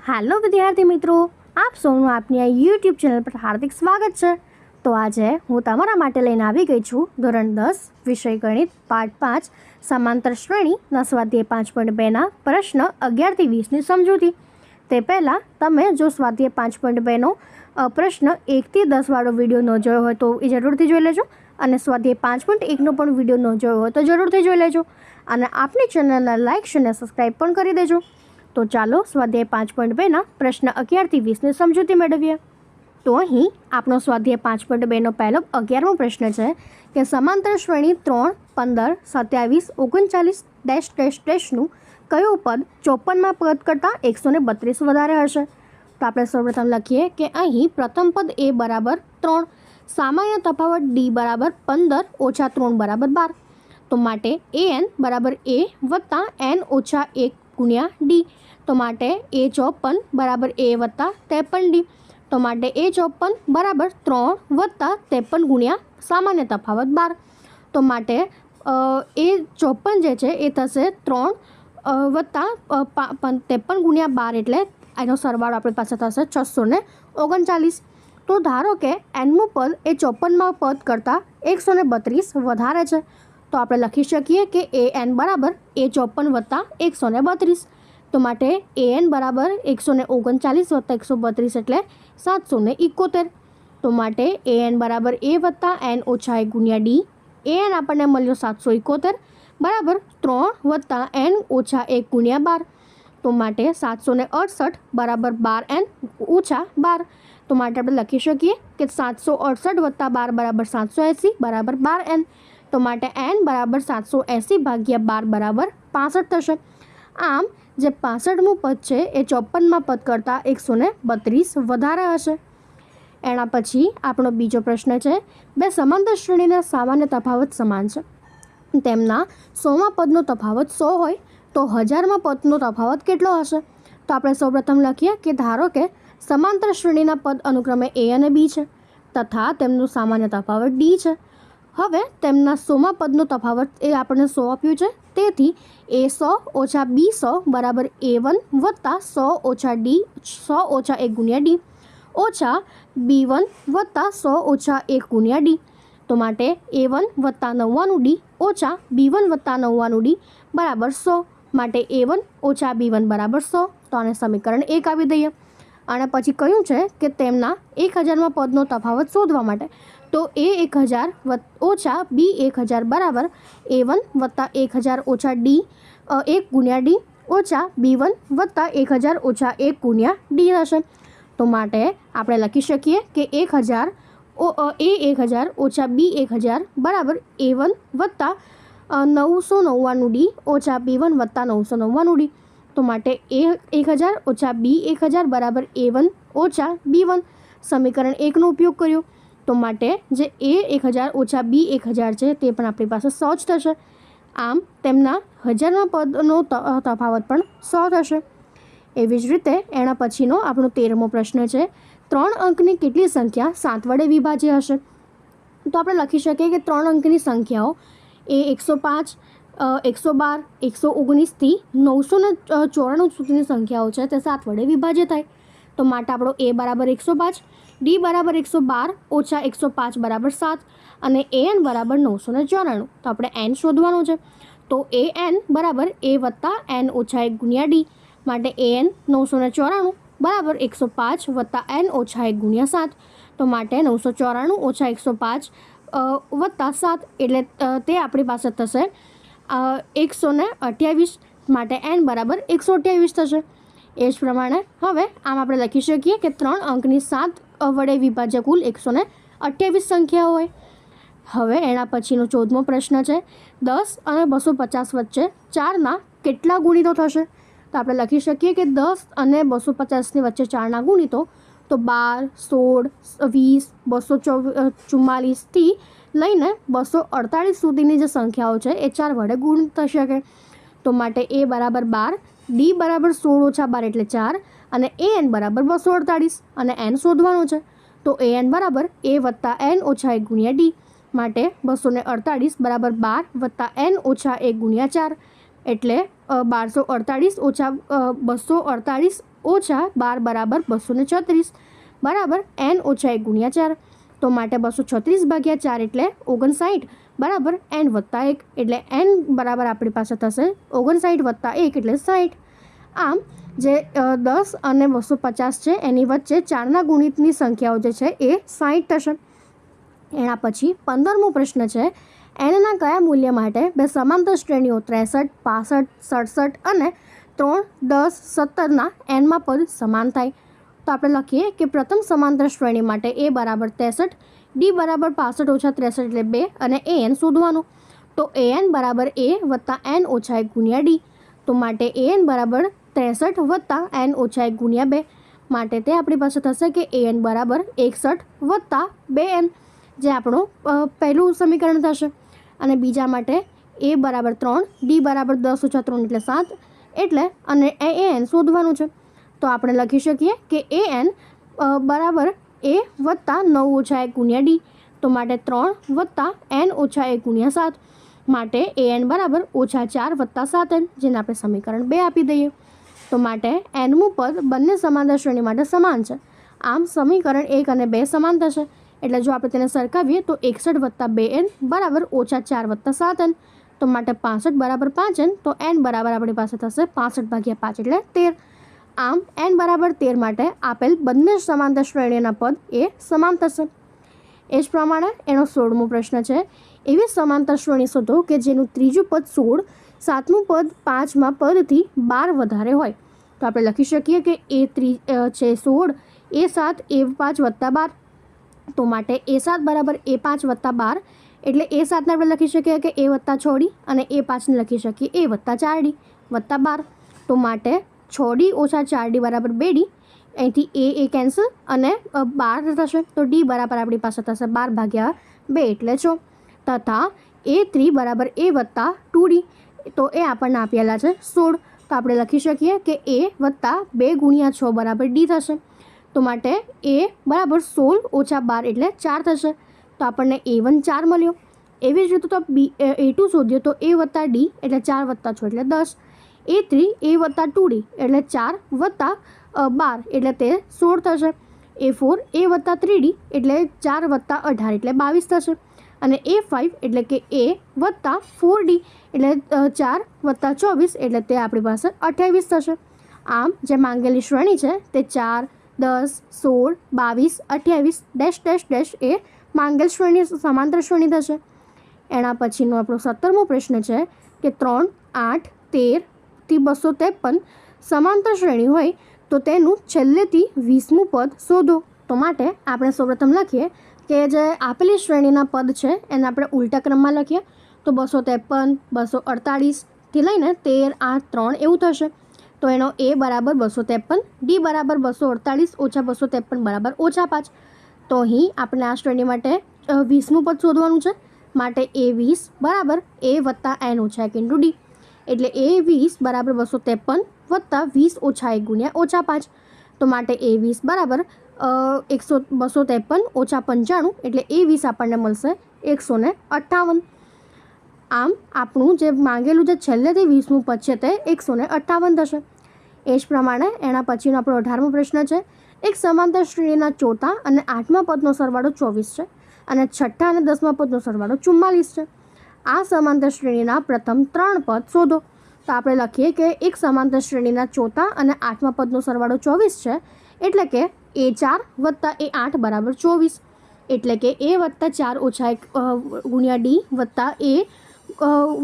Hello विद्यार्थी मित्रों, आप સૌનું આપની આ યુટ્યુબ ચેનલ પર હાર્દિક સ્વાગત છે। તો આજે હું તમારા માટે લઈને આવી ગઈ છું ધોરણ 10 વિષય ગણિત પાઠ 5 સમાંતર શ્રેણીના સ્વાધ્યાય 5.2ના પ્રશ્ન 11 થી 20 ની સમજૂતી। તે પહેલાં તમે જો સ્વાધ્યાય 5.2નો પ્રશ્ન 1 થી 10 વાળો વિડીયો ન જોયો હોય તો એ જરૂરથી જોઈ લેજો, અને સ્વાધ્યાય 5.1નો પણ વિડીયો ન જોયો હોય તો જરૂરથી જોઈ લેજો, અને આપણી ચેનલને લાઇક અને સબસ્ક્રાઈબ પણ કરી દેજો। તો ચાલો સ્વાધ્યાય 5.2ના પ્રશ્ન 11 થી 20ની સમજૂતી મેળવીએ। તો અહીં આપણો સ્વાધ્યાય 5.2નો પહેલો 11મો પ્રશ્ન છે કે સમાંતર શ્રેણી 3, 15, 27, 39 ડેશ ડેશ ડેશનું કયું પદ 54માં પદ કરતાં 132 વધારે હશે? તો આપણે સૌપ્રથમ લખીએ કે અહીં પ્રથમ પદ a બરાબર 3, સામાન્ય તફાવત d બરાબર 15 ઓછા 3 બરાબર 12, તો માટે an બરાબર a વત્તા n ઓછા 1 ગુણ્યા d, તો માટે a54 બરાબર a વત્તા 53 d, તો માટે a54 બરાબર 3 વત્તા 53 ગુણ્યા સામાન્ય તફાવત 12, તો માટે a54 જે છે એ થશે 3 વત્તા 53 ગુણ્યા 12, એટલે એનો સરવાળો આપણી પાસે થશે 639। તો ધારો કે nમું પદ એ 54માં પદ કરતાં 132 વધારે છે, તો આપણે લખી શકીએ કે an બરાબર a54 વત્તા 132, તો માટે an બરાબર 139 વત્તા 132 એટલે 771, તો માટે an બરાબર a વત્તા n ઓછા 1 ગુણ્યા d, an આપણને મળ્યો 771 બરાબર 3 વત્તા n ઓછા 1 ગુણ્યા 12, તો માટે 768 બરાબર 12n ઓછા 12, તો માટે આપણે લખી શકીએ કે 768 વત્તા 12 બરાબર 780 બરાબર 12n, તો માટે n બરાબર 780 ભાગ્યા 12 બરાબર 65 થશે। આમ જે 65મું પદ છે એ 54માં પદ કરતાં 132 વધારે હશે। એના પછી આપણો બીજો પ્રશ્ન છે, બે સમાંતર શ્રેણીના સામાન્ય તફાવત સમાન છે, તેમના 100મા પદનો તફાવત 100 હોય તો 1000મા પદનો તફાવત કેટલો હશે? તો આપણે સૌપ્રથમ લખીએ કે ધારો કે સમાંતર શ્રેણીના પદ અનુક્રમે a અને b છે તથા તેમનું સામાન્ય તફાવત d છે। હવે તેમના 100મા પદનો તફાવત એ આપણને 100 આપ્યું છે, તેથી a100 ઓછા b100 બરાબર a1 વત્તા 100 ઓછા d 100 ઓછા 1 ગુણ્યા d ઓછા b1 વત્તા 100 ઓછા 1 ગુણ્યા d, તો માટે a1 વત્તા 99d ઓછા b1 વત્તા 99d બરાબર 100, માટે a1 ઓછા b1 બરાબર 100, તો આને સમીકરણ 1 આપી દઈએ। અને પછી કહ્યું છે કે તેમના 1000મા પદનો તફાવત શોધવા માટે, તો a1000 ઓછા b1000 બરાબર a1 વત્તા 1000 ઓછા d 1 ગુણ્યા d ઓછા b1 વત્તા 1000 ઓછા 1 ગુણ્યા d હશે, તો માટે આપણે લખી શકીએ કે 1000 a1000 ઓછા b1000 બરાબર a1 વત્તા 999d ઓછા b1 વત્તા 999d, તો માટે a1000 ઓછા b1000 બરાબર a1 ઓછા b1, સમીકરણ 1નો ઉપયોગ કર્યો, તો માટે જે a1000 ઓછા b1000 છે તે પણ આપણી પાસે 100 જ થશે। આમ તેમના 1000મા પદનો તફાવત પણ 100 થશે। એવી જ રીતે એના પછીનો આપણો 13મો પ્રશ્ન છે, 3 અંકની કેટલી સંખ્યા 7 વડે વિભાજ્ય હશે? તો આપણે લખી શકીએ કે 3 અંકની સંખ્યાઓ એ 105, 112, 119 થી 994 સુધીની સંખ્યાઓ છે તે 7 વડે વિભાજ્ય થાય, તો માટે આપણો a બરાબર 105, d બરાબર 112 ઓછા 105 બરાબર 7 અને an બરાબર 994, તો આપણે n શોધવાનું છે, તો an બરાબર a વત્તા n ઓછા 1 ગુણ્યા d, માટે an 994 બરાબર 105 વત્તા n ઓછા 1 ગુણ્યા 7, તો માટે 994 ઓછા 105 વત્તા 7 એટલે તે આપણી પાસે થશે 128, માટે n બરાબર 128 થશે। એ જ પ્રમાણે હવે આમ આપણે લખી શકીએ કે 3 અંકની 7 વડે વિભાજ્ય કુલ 128 સંખ્યાઓ હોય। હવે એના પછીનો 14મો પ્રશ્ન છે, 10 અને 250 વચ્ચે 4ના કેટલા ગુણિતો થશે? તો આપણે લખી શકીએ કે 10 અને 250ની વચ્ચે 4ના ગુણિતો, તો 12, 16, 20, 244 થી લઈને 248 સુધીની જે સંખ્યાઓ છે એ 4 વડે ગુણ થઈ શકે, તો માટે a બરાબર 12, d બરાબર 16 ઓછા 12 એટલે 4 અને an બરાબર 248 અને n શોધવાનું છે, તો an બરાબર a વત્તા n ઓછા 1 ગુણ્યા d, માટે 248 બરાબર 12 વત્તા n ઓછા 1 ગુણ્યા 4 એટલે 1248 ઓછા 248 ઓછા 12 બરાબર 236 બરાબર n ઓછા 1 ગુણ્યા 4. તો માટે 236 ભાગ્યા 4 એટલે 59 બરાબર n વત્તા 1 એટલે n બરાબર આપણી પાસે થશે 59 વત્તા 1 એટલે 60. આમ જે 10 અને 250 છે એની વચ્ચે 4ના ગુણિતની સંખ્યાઓ જે છે એ 60 થશે. એના પછી 15મો પ્રશ્ન છે, એનના કયા મૂલ્ય માટે બે સમાંતર શ્રેણીઓ 63, 65, 67 અને 3, 10, 17ના એનમાં પદ સમાન થાય? તો આપણે લખીએ કે પ્રથમ સમાંતર શ્રેણી માટે a બરાબર 63, d બરાબર 65 ઓછા 63 એટલે 2 અને an શોધવાનું. તો an બરાબર a વત્તા n ઓછા 1 ગુણ્યા d. તો માટે an બરાબર 63 વત્તા n ઓછા 1 ગુણ્યા 2. માટે તે આપણી પાસે થશે કે an બરાબર 61 વત્તા 2n, જે આપણું પહેલું સમીકરણ થશે. અને બીજા માટે a બરાબર 3, d બરાબર 10 ઓછા 3 એટલે 7 એટલે અને an શોધવાનું છે. તો આપણે લખી શકીએ કે an બરાબર a વત્તા 9 ઓછા 1 ગુણ્યા d. તો માટે 3 વત્તા n ઓછા 1 ગુણ્યા 7. માટે an બરાબર ઓછા 4 વત્તા 7n, જેને આપણે સમીકરણ 2 આપી દઈએ. તો માટે nમું પદ બંને સમાંતર શ્રેણી માટે સમાન છે. આમ સમીકરણ 1 અને 2 સમાન થશે. એટલે જો આપણે તેને સરખાવીએ તો 61 વત્તા 2n બરાબર ઓછા 4 વત્તા 7n. તો માટે 65 બરાબર 5n. તો n બરાબર આપણી પાસે થશે 65 ભાગ્યા 5 એટલે 13. આમ n બરાબર 13 માટે આપેલ બંને સમાંતર શ્રેણીઓના પદ એ સમાન થશે. એ જ પ્રમાણે એનો 16મો પ્રશ્ન છે, એવી સમાંતર શ્રેણી શોધો કે જેનું ત્રીજું પદ 16, સાતમું પદ 5મા પદથી 12 વધારે હોય. તો આપણે લખી શકીએ કે એ છે 16, a7 a5 વત્તા 12. તો માટે a7 બરાબર a5 વત્તા 12 એટલે a7ને આપણે લખી શકીએ કે a વત્તા 6d અને a5ને લખી શકીએ a વત્તા 4d વત્તા 12. તો માટે 6d ઓછા 4d બરાબર 2d. અહીંથી એ કેન્સલ અને 12 થશે. તો d બરાબર આપણી પાસે થશે 12 ભાગ્યા 2 એટલે 6. તથા a3 બરાબર a વત્તા 2d. તો એ આપણને આપેલા છે 16. તો આપણે લખી શકીએ કે a વત્તા 2 ગુણ્યા 6 બરાબર d થશે. તો માટે a બરાબર 16 ઓછા 12 એટલે 4 થશે. તો આપણને a1 4 મળ્યો. એવી જ રીતે તો a2 શોધ્યો તો a વત્તા d એટલે 4 વત્તા 6 એટલે 10. a3 a વત્તા 2d એટલે 4 વત્તા 12 એટલે તે 16 થશે. a4 a વત્તા 3d એટલે 4 વત્તા 18 એટલે 22 થશે. અને a5 એટલે કે a વત્તા 4d એટલે 4 વત્તા 24 એટલે તે આપણી પાસે 28 થશે. આમ જે માંગેલી શ્રેણી છે તે 4, 10, 16, 22, 28 ડેશ ડેશ ડેશ એ માંગેલ શ્રેણી સમાંતર શ્રેણી થશે. એના પછીનો આપણો 17મો પ્રશ્ન છે કે 3, 8, 13 થી 253 સમાંતર શ્રેણી હોય તો તેનું છેલ્લેથી 20મું પદ શોધો. તો માટે આપણે સૌપ્રથમ લખીએ કે જે આપેલી શ્રેણીના પદ છે એને આપણે ઉલટા ક્રમમાં લખીએ. તો 253, 248 થી લઈને 13, 8, 3 એવું થશે. તો એનો a બરાબર 253, d બરાબર 248 ઓછા 253 બરાબર ઓછા 5. તો અહીં આપણે આ શ્રેણી માટે 20મું પદ શોધવાનું છે. માટે a20 બરાબર a વત્તા n ઓછા 1 ઇન્ટુ d. એટલે a20 બરાબર 253 વત્તા 20 ઓછા 1 ગુણ્યા ઓછા 5. તો માટે a20 બરાબર 253 ઓછા 95 એટલે a20 આપણને મળશે 158. આમ આપણું જે માંગેલું જે છેલ્લેથી 20મું પદ છે તે 158 થશે. એ જ પ્રમાણે એના પછીનો આપણો 18મો પ્રશ્ન છે, એક સમાંતર શ્રેણીના ચોથા અને 8મા પદનો સરવાળો 24 છે અને છઠ્ઠા અને 10મા પદનો સરવાળો 44 છે. આ સમાંતર શ્રેણીના પ્રથમ 3 પદ શોધો. તો આપણે લખીએ કે એક સમાંતર શ્રેણીના ચોથા અને 8મા પદનો સરવાળો 24 છે. એટલે કે a4 વત્તા a8 બરાબર 24. એટલે કે a વત્તા 4 ઓછા 1 ગુણ્યા d વત્તા a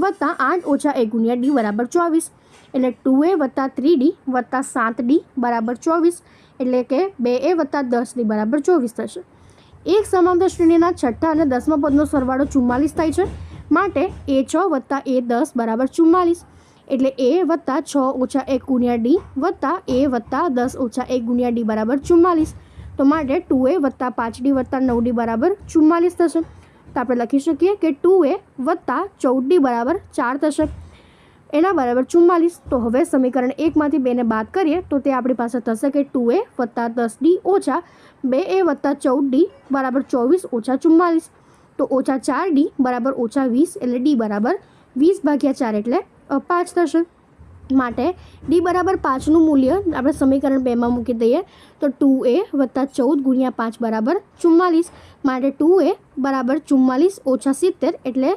વત્તા 8 ઓછા 1 ગુણ્યા d બરાબર 24. એટલે 2a વત્તા 3d વત્તા 7d બરાબર 24. એટલે કે 2a વત્તા 10d બરાબર 24 થશે. એક સમાંતર શ્રેણીના છઠ્ઠા અને 10મા પદનો સરવાળો 44 થાય છે. માટે a6 વત્તા a10 બરાબર 44. એટલે a વત્તા 6 ઓછા 1 ગુણ્યા d વત્તા a વત્તા 10 ઓછા 1 ગુણ્યા d બરાબર 44. તો માટે 2a વત્તા 5d વત્તા 9d બરાબર 44 થશે. તો આપણે લખી શકીએ કે 2a વત્તા 14d બરાબર 4 થશે. એના બરાબર 44. તો હવે સમીકરણ 1માંથી 2ને બાદ કરીએ તો તે આપણી પાસે થશે કે 2a વત્તા 10d ઓછા 2a વત્તા 14d બરાબર 24 ઓછા 44. તો ઓછા 4d બરાબર ઓછા 20 એટલે d બરાબર 20 ભાગ્યા 4 એટલે 5 થશે. માટે ડી બરાબર 5નું મૂલ્ય આપણે સમીકરણ 2માં મૂકી દઈએ તો 2a વત્તા 14 ગુણ્યા 5 બરાબર 44. માટે 2a બરાબર 44 ઓછા 70 એટલે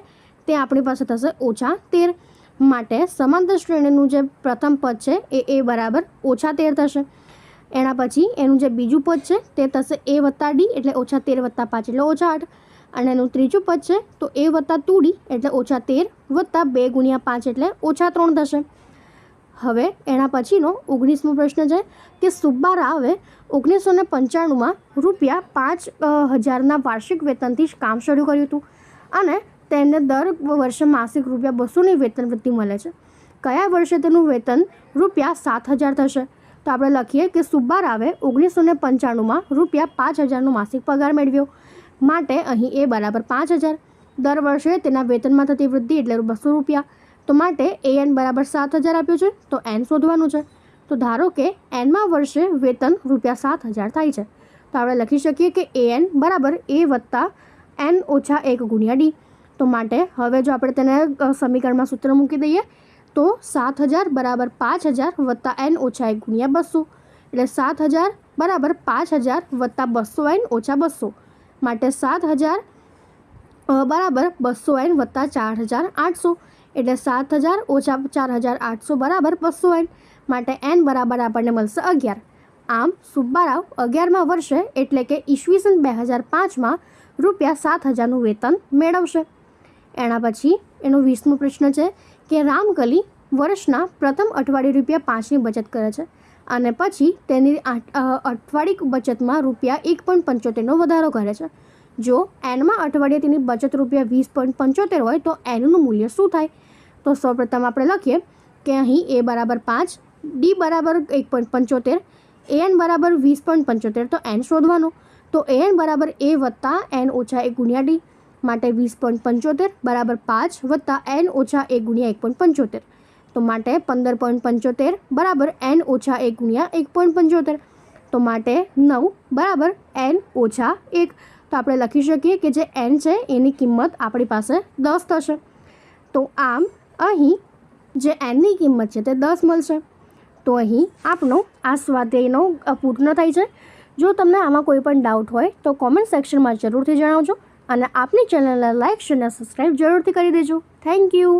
તે આપણી પાસે થશે ઓછા 13. માટે સમાંતર શ્રેણીનું જે પ્રથમ પદ છે એ a બરાબર ઓછા 13 થશે. એના પછી એનું જે બીજું પદ છે તે થશે a વત્તા ડી એટલે ઓછા 13 વત્તા 5 એટલે ઓછા 8. અને એનું ત્રીજું પદ છે તો a વત્તા 2d એટલે ઓછા 13 વત્તા 2 ગુણ્યા 5 એટલે ઓછા 3 થશે. હવે એના પછીનો 19મો પ્રશ્ન છે કે સુબ્બા રાવે 1995માં ₹5,000ના વાર્ષિક વેતનથી જ કામ શરૂ કર્યું હતું અને તેને દર વર્ષે માસિક ₹200ની વેતન વૃદ્ધિ મળે છે. કયા વર્ષે તેનું વેતન ₹7,000 થશે? તો આપણે લખીએ કે સુબ્બા રાવે 1995માં ₹5,000નો માસિક પગાર મેળવ્યો. માટે અહીં એ બરાબર 5,000. દર વર્ષે તેના વેતનમાં થતી વૃદ્ધિ એટલે ₹200. તો માટે an બરાબર 7,000 આપ્યું છે તો n શોધવાનું છે. તો ધારો કે nમાં વર્ષે વેતન ₹7,000 થાય છે તો આપણે લખી શકીએ કે an બરાબર a વત્તા n ઓછા 1 ગુણ્યા ડી. તો માટે હવે જો આપણે તેને સમીકરણમાં સૂત્ર મૂકી દઈએ તો 7,000 બરાબર 5,000 વત્તા n ઓછા 1 ગુણ્યા 200 એટલે 7,000 બરાબર 5,000 વત્તા 200 n ઓછા 200. માટે 7,000 બરાબર 200 n વત્તા 4,800 એટલે 7,000 ઓછા 4,800 બરાબર 200 n. માટે n બરાબર આપણને મળશે 11. આમ સુબ્બારાવ 11મા વર્ષે એટલે કે ઈસવીસન 2005માં ₹7,000નું વેતન મેળવશે. એના પછી એનો 20મો પ્રશ્ન છે કે રામકલી વર્ષના પ્રથમ અઠવાડિયે ₹5ની બચત કરે છે અને પછી તેની અઠવાડિક બચતમાં ₹1.75નો વધારો કરે છે. જો એનમાં અઠવાડિયે તેની બચત ₹20.75 હોય તો એનનું મૂલ્ય શું થાય? તો સૌપ્રથમ આપણે લખીએ કે અહીં a બરાબર 5, ડી બરાબર 1.75, an બરાબર 20.75 તો n શોધવાનો. તો an બરાબર a વત્તા n ઓછા 1 ગુણ્યા ડી. માટે 20.75 બરાબર 5 વત્તા n ઓછા 1 ગુણ્યા 1.75. તો માટે 15.75 બરાબર n ઓછા 1 ગુણ્યા 1.75. તો માટે 9 બરાબર n ઓછા 1. તો આપણે લખી શકીએ કે જે n છે એની કિંમત આપણી પાસે 10 થશે. તો આમ અહીં જે nની કિંમત છે તે 10 મળશે. તો અહીં આપણો આ સ્વાધ્યાયનો પૂર્ણ થાય છે. જો તમને આમાં કોઈ પણ ડાઉટ હોય તો કોમેન્ટ સેક્શનમાં જરૂરથી જણાવજો અને આપની ચેનલને લાઇક શેર અને સબસ્ક્રાઈબ જરૂરથી કરી દેજો. Thank you.